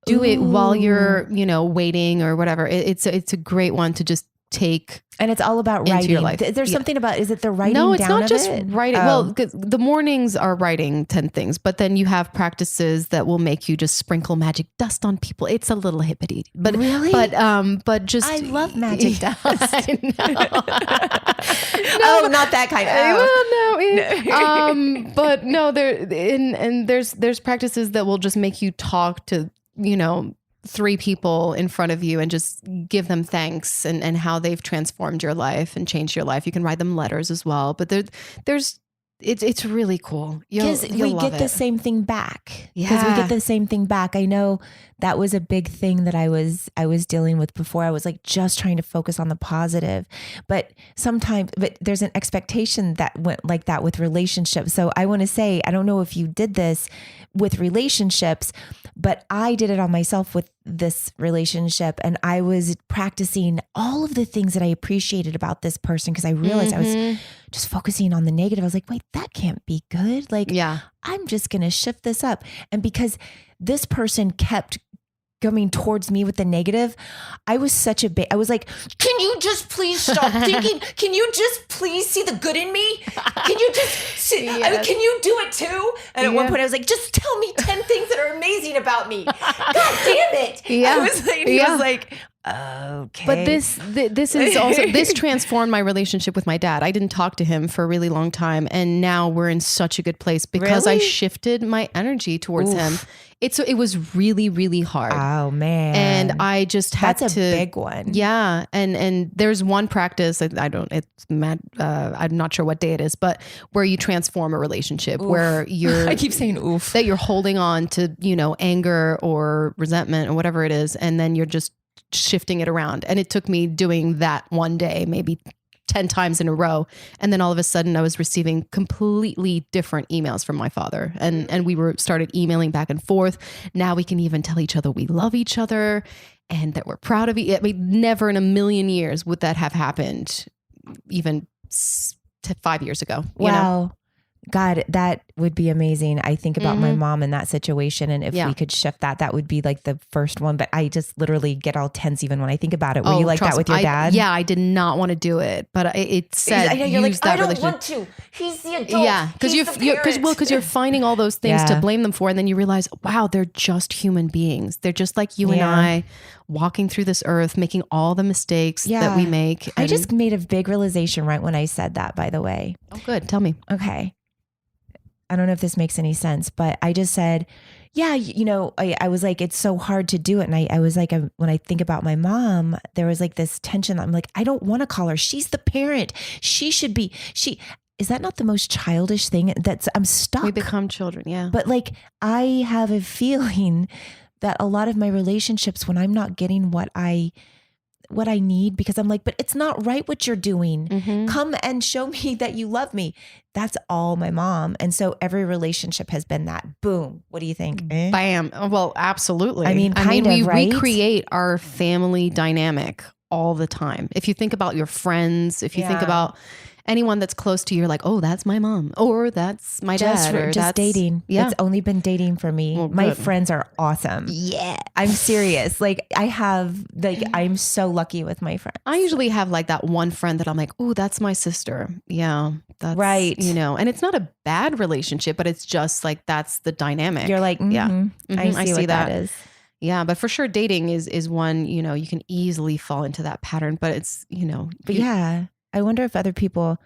Speaker 5: do it while you're, waiting or whatever. It's a great one to just take.
Speaker 4: And it's all about writing.
Speaker 5: Your life.
Speaker 4: There's something about, is it the writing
Speaker 5: No, it's
Speaker 4: down
Speaker 5: not just
Speaker 4: it?
Speaker 5: writing.
Speaker 4: Oh.
Speaker 5: Well, 'cause the mornings are writing 10 things, but then you have practices that will make you just sprinkle magic dust on people. It's a little hippity, but
Speaker 4: really?
Speaker 5: But just
Speaker 4: I love magic dust.
Speaker 5: I know.
Speaker 4: Oh, not that kind of.
Speaker 5: Well, no. But no, there's practices that will just make you talk to 3 people in front of you and just give them thanks and how they've transformed your life and changed your life. You can write them letters as well, but it's really cool.
Speaker 4: Because we get the same thing back. Because we get the same thing back. I know that was a big thing that I was dealing with before. I was like just trying to focus on the positive, but there's an expectation that went like that with relationships. So I want to say, I don't know if you did this with relationships, but I did it on myself with this relationship. And I was practicing all of the things that I appreciated about this person because I realized I was just focusing on the negative. I was like, wait, that can't be good. Like, I'm just going to shift this up. And because this person kept coming towards me with the negative, I was I was like, can you just please stop thinking? Can you just please see the good in me? Can you just see, can you do it too? And at one point I was like, just tell me 10 things that are amazing about me. God damn it. I was like, he was like, okay.
Speaker 5: But this is also, this transformed my relationship with my dad. I didn't talk to him for a really long time. And now we're in such a good place because I shifted my energy towards him. It was really, really hard.
Speaker 4: Oh man.
Speaker 5: And I just had
Speaker 4: That's a big one.
Speaker 5: Yeah. And there's one practice, I'm not sure what day it is, but where you transform a relationship where you're,
Speaker 4: I keep saying oof,
Speaker 5: that you're holding on to, anger or resentment or whatever it is. And then you're just shifting it around. And it took me doing that one day, maybe 10 times in a row. And then all of a sudden I was receiving completely different emails from my father. And we started emailing back and forth. Now we can even tell each other we love each other and that we're proud of each other. I mean, never in a million years would that have happened even 5 years ago. You know?
Speaker 4: God, that would be amazing. I think about my mom in that situation. And if we could shift that, that would be like the first one. But I just literally get all tense even when I think about it. Were you like that with your dad?
Speaker 5: Yeah, I did not want to do it, but it said,
Speaker 2: You're like,
Speaker 5: that
Speaker 2: I don't
Speaker 5: relationship.
Speaker 2: want to. He's the adult.
Speaker 5: Yeah, because you're finding all those things to blame them for, and then you realize, wow, they're just human beings. They're just like you and I, walking through this earth, making all the mistakes that we make.
Speaker 4: I just made a big realization right when I said that, by the way.
Speaker 5: Oh, good. Tell me.
Speaker 4: Okay. I don't know if this makes any sense, but I just said, I was like, it's so hard to do it. And I was like, when I think about my mom, there was like this tension. I'm like, I don't want to call her. She's the parent. She should be, is that not the most childish thing? I'm stuck.
Speaker 5: We become children. Yeah.
Speaker 4: But like, I have a feeling that a lot of my relationships, when I'm not getting what I need, because I'm like, but it's not right what you're doing. Come and show me that you love me. That's all my mom. And so every relationship has been that. Boom. What do you think?
Speaker 5: Bam. Well, absolutely.
Speaker 4: I mean,
Speaker 5: we
Speaker 4: right?
Speaker 5: recreate our family dynamic all the time. If you think about your friends, if you think about anyone that's close to you, you're like, oh, that's my mom, or that's my dad, or
Speaker 4: just
Speaker 5: that's
Speaker 4: dating. Yeah. It's only been dating for me.
Speaker 5: Well,
Speaker 4: my
Speaker 5: good.
Speaker 4: friends are awesome.
Speaker 2: Yeah.
Speaker 4: I'm serious. Like I'm so lucky with my friends.
Speaker 5: I usually have like that one friend that I'm like, oh, that's my sister. Yeah. That's
Speaker 4: right.
Speaker 5: And it's not a bad relationship, but it's just like, that's the dynamic.
Speaker 4: You're like, I see what that is.
Speaker 5: Yeah. But for sure, dating is one, you can easily fall into that pattern, but it's,
Speaker 4: I wonder if other people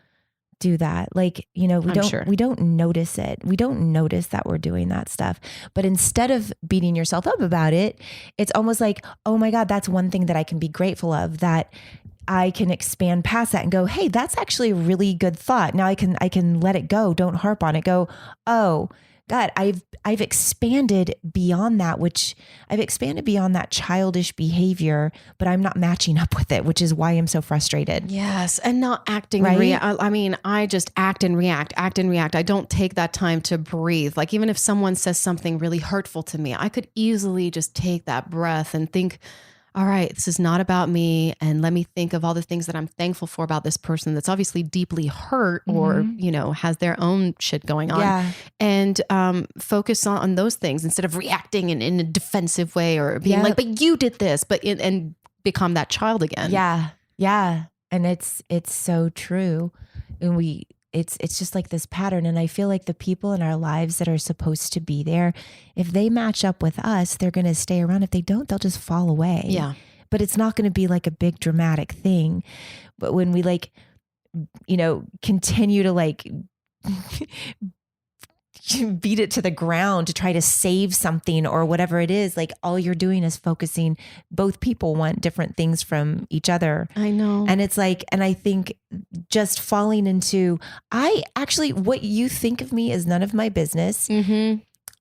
Speaker 4: do that. Like, we don't notice it. We don't notice that we're doing that stuff. But instead of beating yourself up about it, it's almost like, oh my God, that's one thing that I can be grateful of, that I can expand past that and go, hey, that's actually a really good thought. Now I can let it go. Don't harp on it. Go, oh God, I've expanded beyond that, childish behavior, but I'm not matching up with it, which is why I'm so frustrated.
Speaker 5: Yes. And not acting.
Speaker 4: Right?
Speaker 5: I just act and react. I don't take that time to breathe. Like, even if someone says something really hurtful to me, I could easily just take that breath and think, all right, this is not about me. And let me think of all the things that I'm thankful for about this person that's obviously deeply hurt or, has their own shit going on.
Speaker 4: Yeah.
Speaker 5: And focus on those things instead of reacting in a defensive way or being like, but you did this, and become that child again.
Speaker 4: Yeah. Yeah. And it's so true. And it's just like this pattern. And I feel like the people in our lives that are supposed to be there, if they match up with us, they're going to stay around. If they don't, they'll just fall away.
Speaker 5: Yeah.
Speaker 4: But it's not going to be like a big dramatic thing. But when we continue to beat it to the ground to try to save something or whatever it is, like all you're doing is focusing. Both people want different things from each other.
Speaker 5: I know.
Speaker 4: And it's like, and I think just falling into, what you think of me is none of my business.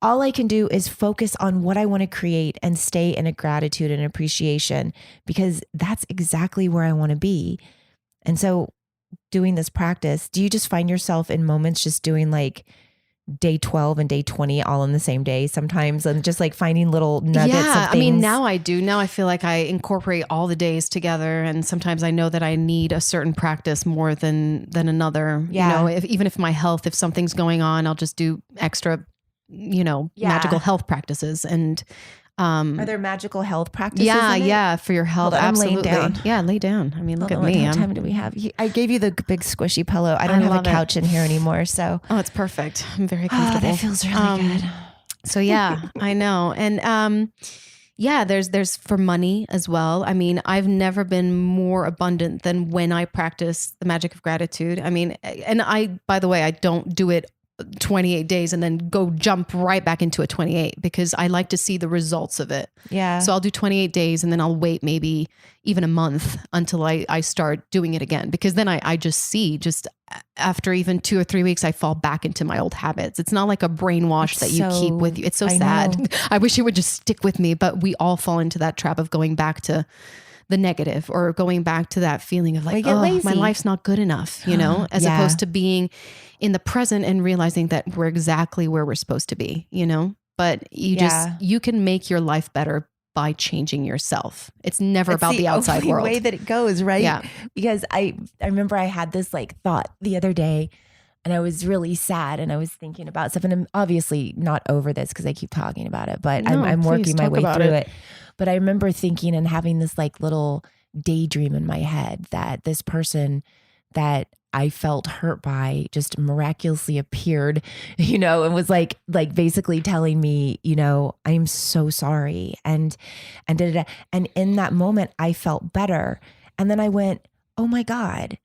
Speaker 4: All I can do is focus on what I want to create and stay in a gratitude and appreciation, because that's exactly where I want to be. And so doing this practice, do you just find yourself in moments just doing like day 12 and day 20 all in the same day sometimes, and just like finding little nuggets of things?
Speaker 5: I mean, now I do. Now I feel like I incorporate all the days together, and sometimes I know that I need a certain practice more than another.
Speaker 4: Yeah.
Speaker 5: Even if my health, if something's going on, I'll just do extra, magical health practices. And
Speaker 4: are there magical health practices?
Speaker 5: Yeah, for your health.
Speaker 4: Hold on, I'm
Speaker 5: absolutely.
Speaker 4: laying down.
Speaker 5: Yeah, lay down. I mean, look at me.
Speaker 4: What time do we have? I gave you the big squishy pillow. I don't have a couch in here anymore, so
Speaker 5: it's perfect. I'm very comfortable.
Speaker 4: That feels really good.
Speaker 5: So yeah, I know. And there's for money as well. I mean, I've never been more abundant than when I practice the magic of gratitude. I mean, and by the way, I don't do it 28 days and then go jump right back into a 28, because I like to see the results of it.
Speaker 4: Yeah.
Speaker 5: So I'll do 28 days and then I'll wait maybe even a month until I start doing it again, because then I just see, just after even 2 or 3 weeks, I fall back into my old habits. It's not like a brainwash that you keep with you. It's so sad. I wish it would just stick with me, but we all fall into that trap of going back to the negative or going back to that feeling of like,
Speaker 4: get
Speaker 5: oh,
Speaker 4: lazy.
Speaker 5: my life's not good enough, you know, as
Speaker 4: Yeah.
Speaker 5: opposed to being in the present and realizing that we're exactly where we're supposed to be, you know, but you can make your life better by changing yourself. It's never about the outside
Speaker 4: only
Speaker 5: world.
Speaker 4: way that it goes, right?
Speaker 5: Yeah.
Speaker 4: Because I remember I had this like thought the other day, and I was really sad, and I was thinking about stuff, and I'm obviously not over this because I keep talking about it, but
Speaker 5: No,
Speaker 4: I'm
Speaker 5: please
Speaker 4: working my
Speaker 5: talk
Speaker 4: way
Speaker 5: about
Speaker 4: through
Speaker 5: it.
Speaker 4: it. But I remember thinking and having this like little daydream in my head that this person that I felt hurt by just miraculously appeared, you know, and was like basically telling me, you know, I'm so sorry. And in that moment I felt better. And then I went, oh my God,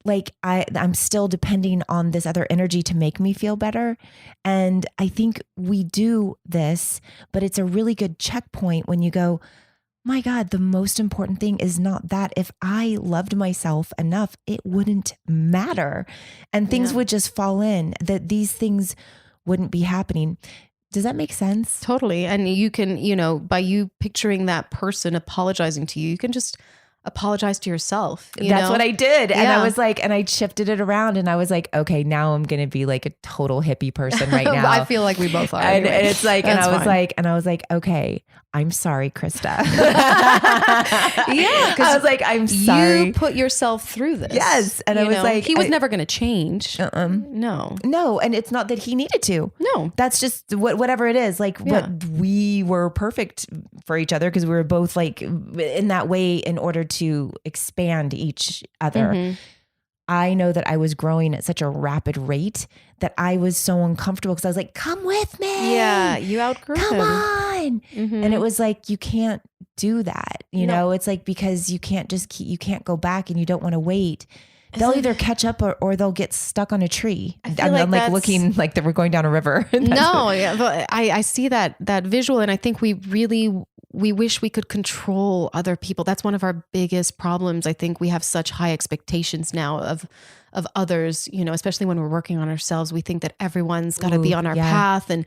Speaker 4: like I'm still depending on this other energy to make me feel better. And I think we do this, but it's a really good checkpoint when you go, my God, the most important thing is not that. If I loved myself enough, it wouldn't matter. And things would just fall in, that these things wouldn't be happening. Does that make sense?
Speaker 5: Totally. And you can, you know, by you picturing that person apologizing to you, you can just apologize to yourself.
Speaker 4: That's what I did. And
Speaker 5: Yeah.
Speaker 4: I was like, and I shifted it around and I was like, okay, now I'm going to be like a total hippie person right now.
Speaker 5: I feel like we both are.
Speaker 4: And,
Speaker 5: anyway.
Speaker 4: and it's like, and
Speaker 5: That's
Speaker 4: I was
Speaker 5: fine.
Speaker 4: like, okay, I'm sorry, Krista.
Speaker 5: Yeah, 'cause
Speaker 4: I was like, I'm sorry.
Speaker 5: You put yourself through this.
Speaker 4: Yes. And I was like,
Speaker 5: he was never going to change. No.
Speaker 4: No, and it's not that he needed to.
Speaker 5: No.
Speaker 4: That's just whatever it is. Like what we were perfect for each other because we were both like in that way in order to expand each other.
Speaker 5: Mm-hmm.
Speaker 4: I know that I was growing at such a rapid rate that I was so uncomfortable because I was like, come with me.
Speaker 5: Yeah, you outgrew
Speaker 4: Come
Speaker 5: him.
Speaker 4: on.
Speaker 5: Mhm.
Speaker 4: And it was like, you can't do that. You know, it's like, because you can't just you can't go back and you don't want to wait. They'll either catch up or they'll get stuck on a tree. I'm
Speaker 5: like
Speaker 4: like
Speaker 5: that's-
Speaker 4: looking like that we're going down a river.
Speaker 5: No, yeah, but I see that visual, and I think we wish we could control other people. That's one of our biggest problems. I think we have such high expectations now of others, you know, especially when we're working on ourselves. We think that everyone's got to be on our path, and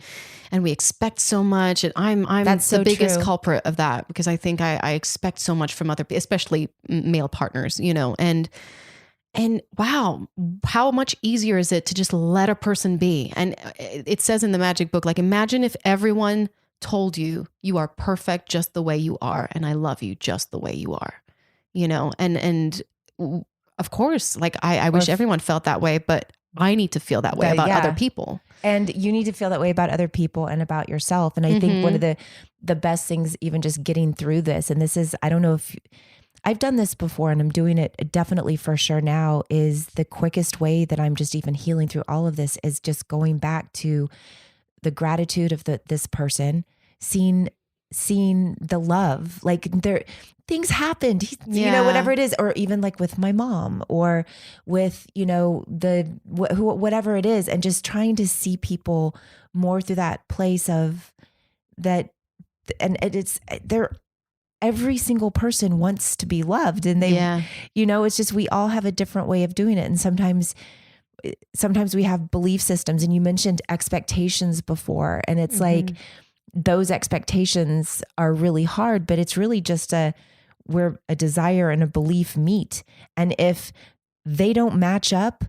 Speaker 5: we expect so much. And I'm
Speaker 4: That's
Speaker 5: the
Speaker 4: so
Speaker 5: biggest
Speaker 4: true.
Speaker 5: culprit of that, because I think I expect so much from other people, especially male partners, you know, and wow, how much easier is it to just let a person be? And it says in the magic book, like, imagine if everyone told you, you are perfect just the way you are, and I love you just the way you are, you know? And of course, like I wish everyone felt that way, but I need to feel that way about other people.
Speaker 4: And you need to feel that way about other people and about yourself. And I think one of the best things, even just getting through this, and this is, I don't know if I've done this before and I'm doing it definitely for sure now, is the quickest way that I'm just even healing through all of this is just going back to the gratitude of this person, seeing the love, like things happened, you know, whatever it is, or even like with my mom or with, you know, whatever it is, and just trying to see people more through that place of that. And every single person wants to be loved, and they, you know, it's just, we all have a different way of doing it. And sometimes we have belief systems, and you mentioned expectations before, and it's like, those expectations are really hard, but it's really just where a desire and a belief meet. And if they don't match up,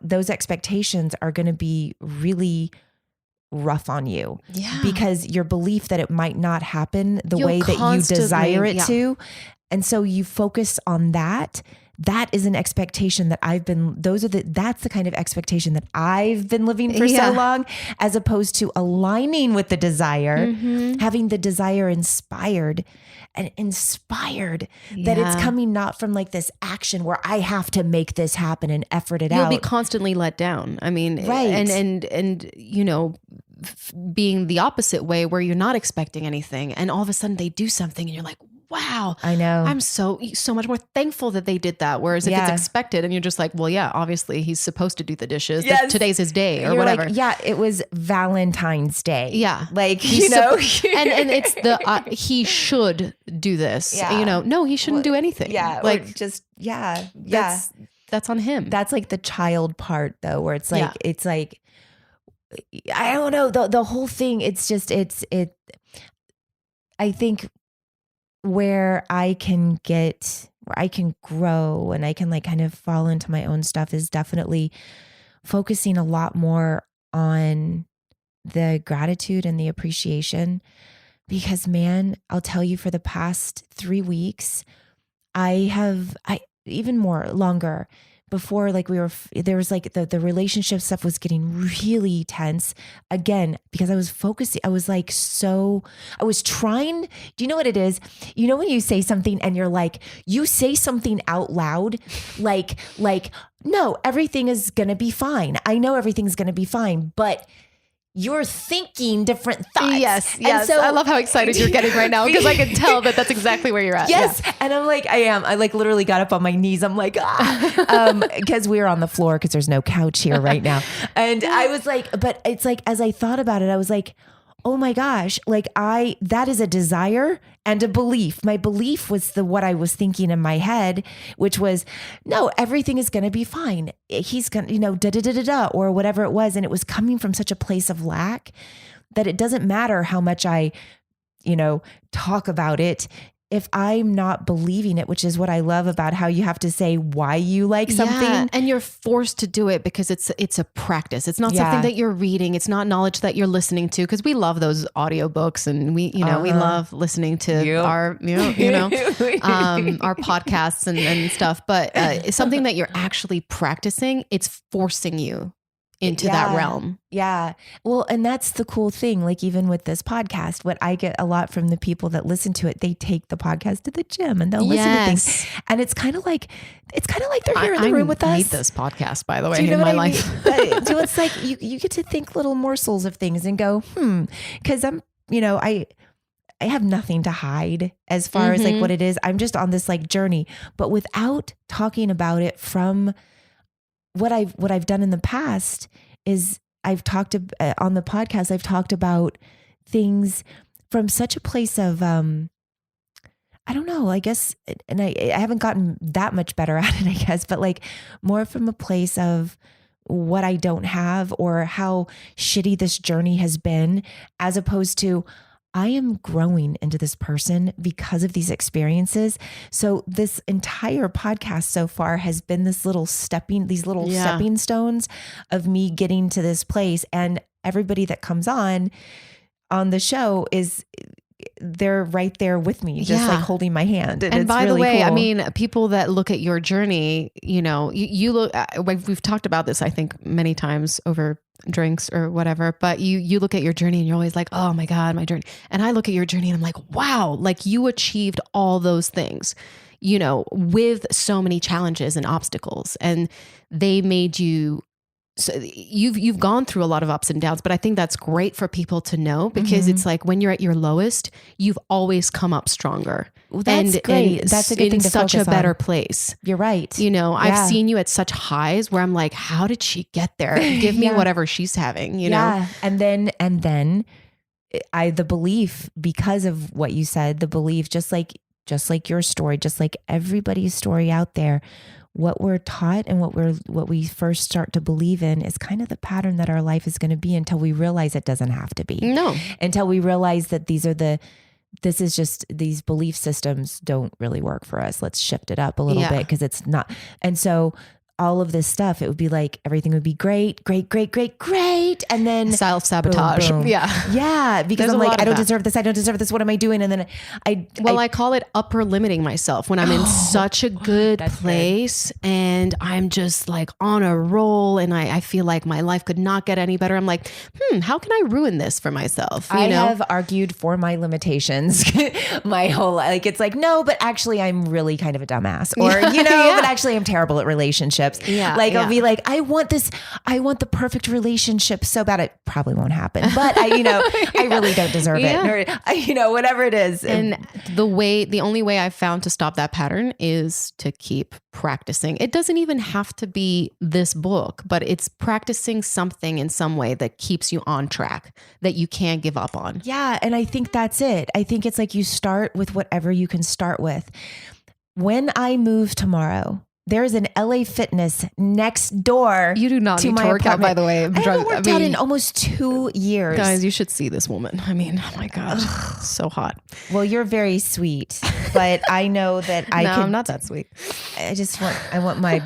Speaker 4: those expectations are going to be really rough on you, because your belief that it might not happen the way that you desire it to. And so you focus on that. That is an expectation that that's the kind of expectation that I've been living for so long, as opposed to aligning with the desire, having the desire inspired that it's coming not from like this action where I have to make this happen and effort it out.
Speaker 5: You'll be constantly let down. I mean,
Speaker 4: right.
Speaker 5: And you know, being the opposite way where you're not expecting anything, and all of a sudden they do something and you're like, wow,
Speaker 4: I know.
Speaker 5: I'm so much more thankful that they did that. Whereas if it's expected and you're just like, well, yeah, obviously he's supposed to do the dishes.
Speaker 4: Yes.
Speaker 5: Today's his day, or
Speaker 4: You're
Speaker 5: whatever.
Speaker 4: Like, it was Valentine's Day.
Speaker 5: Yeah.
Speaker 4: Like, you know,
Speaker 5: and it's he should do this, you know, no, he shouldn't do anything.
Speaker 4: Yeah.
Speaker 5: Like,
Speaker 4: just,
Speaker 5: that's on him.
Speaker 4: That's like the child part though, where it's like, it's like, I don't know, the whole thing. It's just, I think where I can grow and I can like kind of fall into my own stuff is definitely focusing a lot more on the gratitude and the appreciation. Because man, I'll tell you, for the past 3 weeks, I even more longer before, like there was like the relationship stuff was getting really tense again, because I was focusing. I was trying. Do you know what it is? You know, when you say something and you say something out loud, like, no, everything is going to be fine. I know everything's going to be fine, but you're thinking different thoughts.
Speaker 5: Yes.
Speaker 4: And so,
Speaker 5: I love how excited you're getting right now, because I can tell that that's exactly where you're at.
Speaker 4: Yes.
Speaker 5: Yeah.
Speaker 4: And I'm like, I like literally got up on my knees. I'm like, because we were on the floor because there's no couch here right now. And I was like, but it's like, as I thought about it, I was like, oh my gosh, like that is a desire and a belief. My belief was what I was thinking in my head, which was, no, everything is going to be fine. He's going to, or whatever it was. And it was coming from such a place of lack that it doesn't matter how much I, talk about it. If I'm not believing it, which is what I love about how you have to say why you like something.
Speaker 5: Yeah, and you're forced to do it because it's a practice. It's not something that you're reading. It's not knowledge that you're listening to, because we love those audiobooks, and we love listening to our, our podcasts and stuff. But it's something that you're actually practicing. It's forcing you into that realm.
Speaker 4: Yeah. Well, and that's the cool thing. Like, even with this podcast, what I get a lot from the people that listen to it, they take the podcast to the gym and they'll listen to things. And it's kind of like they're here in the room with us.
Speaker 5: I hate this podcast, by the way,
Speaker 4: in my
Speaker 5: life.
Speaker 4: So it's like you get to think little morsels of things and go, because I have nothing to hide as far as like what it is. I'm just on this like journey, but without talking about it from what I've done in the past is I've talked on the podcast. I've talked about things from such a place of, I don't know, I guess, and I haven't gotten that much better at it, I guess, but like more from a place of what I don't have or how shitty this journey has been, as opposed to, I am growing into this person because of these experiences. So this entire podcast so far has been these little stepping stones of me getting to this place. And everybody that comes on the show they're right there with me, just like holding my hand. And it's
Speaker 5: by
Speaker 4: really
Speaker 5: the way,
Speaker 4: cool.
Speaker 5: I mean, people that look at your journey, you look, we've talked about this, I think, many times over drinks or whatever, but you look at your journey and you're always like, oh my God, my journey. And I look at your journey and I'm like, wow, like you achieved all those things, with so many challenges and obstacles, and they made you. So you've gone through a lot of ups and downs, but I think that's great for people to know, because it's like when you're at your lowest, you've always come up stronger.
Speaker 4: Well, that's great. That's a good thing to
Speaker 5: such a
Speaker 4: focus
Speaker 5: better
Speaker 4: on.
Speaker 5: place.
Speaker 4: You're right.
Speaker 5: I've seen you at such highs where I'm like, how did she get there? Give me whatever she's having, know?
Speaker 4: And then the belief, because of what you said, the belief, just like your story, just like everybody's story out there, what we're taught and what we first start to believe in is kind of the pattern that our life is going to be, until we realize it doesn't have to be.
Speaker 5: No.
Speaker 4: Until we realize that these belief systems don't really work for us. Let's shift it up a little bit, because it's not. And so all of this stuff, it would be like, everything would be great. And then
Speaker 5: self-sabotage.
Speaker 4: boom, boom. Yeah. Because
Speaker 5: There's
Speaker 4: I'm like, I don't
Speaker 5: that.
Speaker 4: deserve this. I don't deserve this. What am I doing? And then
Speaker 5: I call it upper limiting myself when I'm in such a good place and I'm just like on a roll and I feel like my life could not get any better. I'm like, how can I ruin this for myself?
Speaker 4: I have argued for my limitations my whole life. Like, it's like, no, but actually I'm really kind of a dumbass, or, but actually I'm terrible at relationships. I'll be like, I want the perfect relationship so bad. It probably won't happen, but I really don't deserve it, or, whatever it is.
Speaker 5: And the only way I've found to stop that pattern is to keep practicing. It doesn't even have to be this book, but it's practicing something in some way that keeps you on track, that you can't give up on.
Speaker 4: Yeah. And I think that's it. I think it's like, you start with whatever you can start with. When I move tomorrow, There's an LA Fitness next door.
Speaker 5: You do not
Speaker 4: to
Speaker 5: need
Speaker 4: my
Speaker 5: to work out, by
Speaker 4: apartment.
Speaker 5: the way.
Speaker 4: I haven't worked out in almost 2 years.
Speaker 5: Guys, you should see this woman. I mean, oh my God, so hot.
Speaker 4: Well, you're very sweet, but I know that
Speaker 5: I'm not that sweet.
Speaker 4: I want my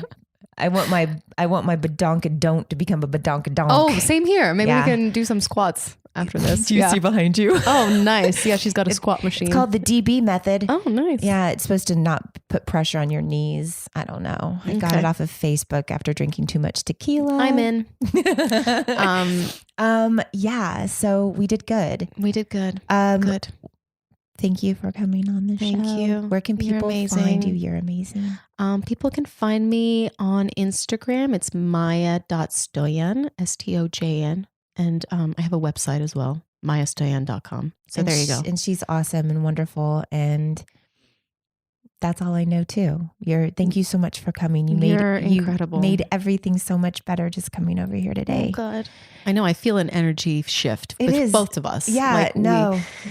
Speaker 4: badonkadonk to become a badonkadonk.
Speaker 5: Oh, same here. Maybe
Speaker 4: Yeah.
Speaker 5: we can do some squats after this.
Speaker 4: Do you see behind you?
Speaker 5: Oh, nice. Yeah, she's got a squat machine.
Speaker 4: It's called the DB method.
Speaker 5: Oh, nice.
Speaker 4: Yeah, it's supposed to not put pressure on your knees. I don't know. I got
Speaker 5: Okay.
Speaker 4: it off of Facebook after drinking too much tequila.
Speaker 5: I'm in.
Speaker 4: Yeah, so we did good.
Speaker 5: We did good.
Speaker 4: Good. Thank you for coming on the show.
Speaker 5: Thank you.
Speaker 4: Where can
Speaker 5: You're
Speaker 4: people
Speaker 5: amazing.
Speaker 4: find you? You're amazing.
Speaker 5: People can find me on Instagram. It's maya.stojan, Stojan. And I have a website as well, mayastojan.com. So
Speaker 4: And
Speaker 5: there you go.
Speaker 4: And she's awesome and wonderful. And that's all I know too. Thank you so much for coming.
Speaker 5: You're incredible.
Speaker 4: You made everything so much better just coming over here today.
Speaker 5: Oh, God. I know. I feel an energy shift
Speaker 4: It
Speaker 5: with
Speaker 4: is.
Speaker 5: both of us.
Speaker 4: Yeah,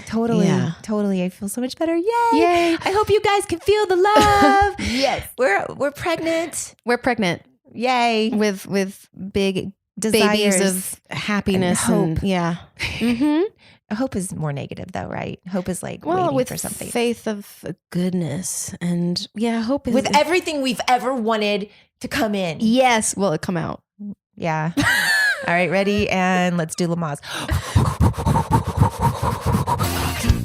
Speaker 4: totally.
Speaker 5: Yeah.
Speaker 4: Totally. I feel so much better. Yay.
Speaker 5: Yay.
Speaker 4: I hope you guys can feel the love.
Speaker 5: Yes.
Speaker 4: We're pregnant.
Speaker 5: We're pregnant
Speaker 4: Yay.
Speaker 5: with big
Speaker 4: Desires
Speaker 5: babies of happiness
Speaker 4: and hope.
Speaker 5: yeah. Mm-hmm.
Speaker 4: Hope is more negative though, right? Hope is like
Speaker 5: Well,
Speaker 4: waiting
Speaker 5: with
Speaker 4: for something.
Speaker 5: faith of goodness and hope is
Speaker 4: With everything we've ever wanted to come in.
Speaker 5: yes, will it come out?
Speaker 4: Yeah. All right, ready? And let's do Lamaze.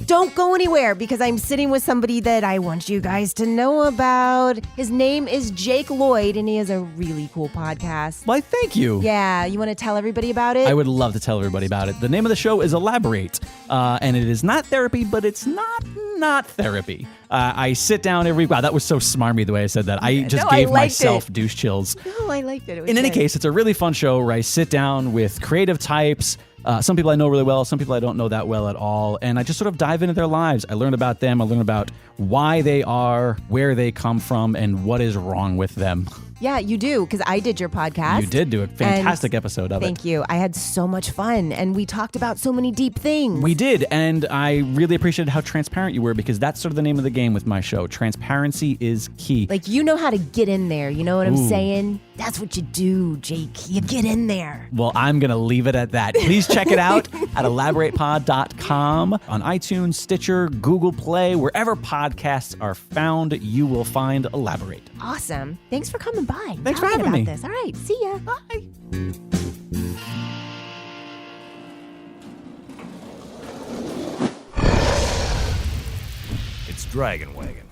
Speaker 4: Don't go anywhere because I'm sitting with somebody that I want you guys to know about. His name is Jake Lloyd, and he has a really cool podcast.
Speaker 6: Why, thank you.
Speaker 4: Yeah, you want to tell everybody about it?
Speaker 6: I would love to tell everybody about it. The name of the show is Elaborate, and it is not therapy, but it's not therapy. I sit down every... Wow, that was so smarmy the way I said that. I just gave myself douche chills.
Speaker 4: No, I liked it. It was
Speaker 6: In any
Speaker 4: good.
Speaker 6: case, it's a really fun show where I sit down with creative types, some people I know really well, some people I don't know that well at all, and I just sort of dive into their lives. I learn about them. I learn about why they are, where they come from, and what is wrong with them.
Speaker 4: Yeah, you do, because I did your podcast.
Speaker 6: You did do a fantastic episode of it.
Speaker 4: Thank you. I had so much fun, and we talked about so many deep things.
Speaker 6: We did, and I really appreciated how transparent you were because that's sort of the name of the game with my show. Transparency is key.
Speaker 4: Like, you know how to get in there. You know what I'm
Speaker 6: Ooh.
Speaker 4: saying? That's what you do, Jake. You get in there.
Speaker 6: Well, I'm going to leave it at that. Please check it out at elaboratepod.com. On iTunes, Stitcher, Google Play, wherever podcasts are found, you will find Elaborate.
Speaker 4: Awesome. Thanks for coming by.
Speaker 6: Thanks for
Speaker 4: Talking
Speaker 6: having
Speaker 4: about
Speaker 6: me.
Speaker 4: This. All right. See ya.
Speaker 6: Bye.
Speaker 7: It's Dragon Wagon.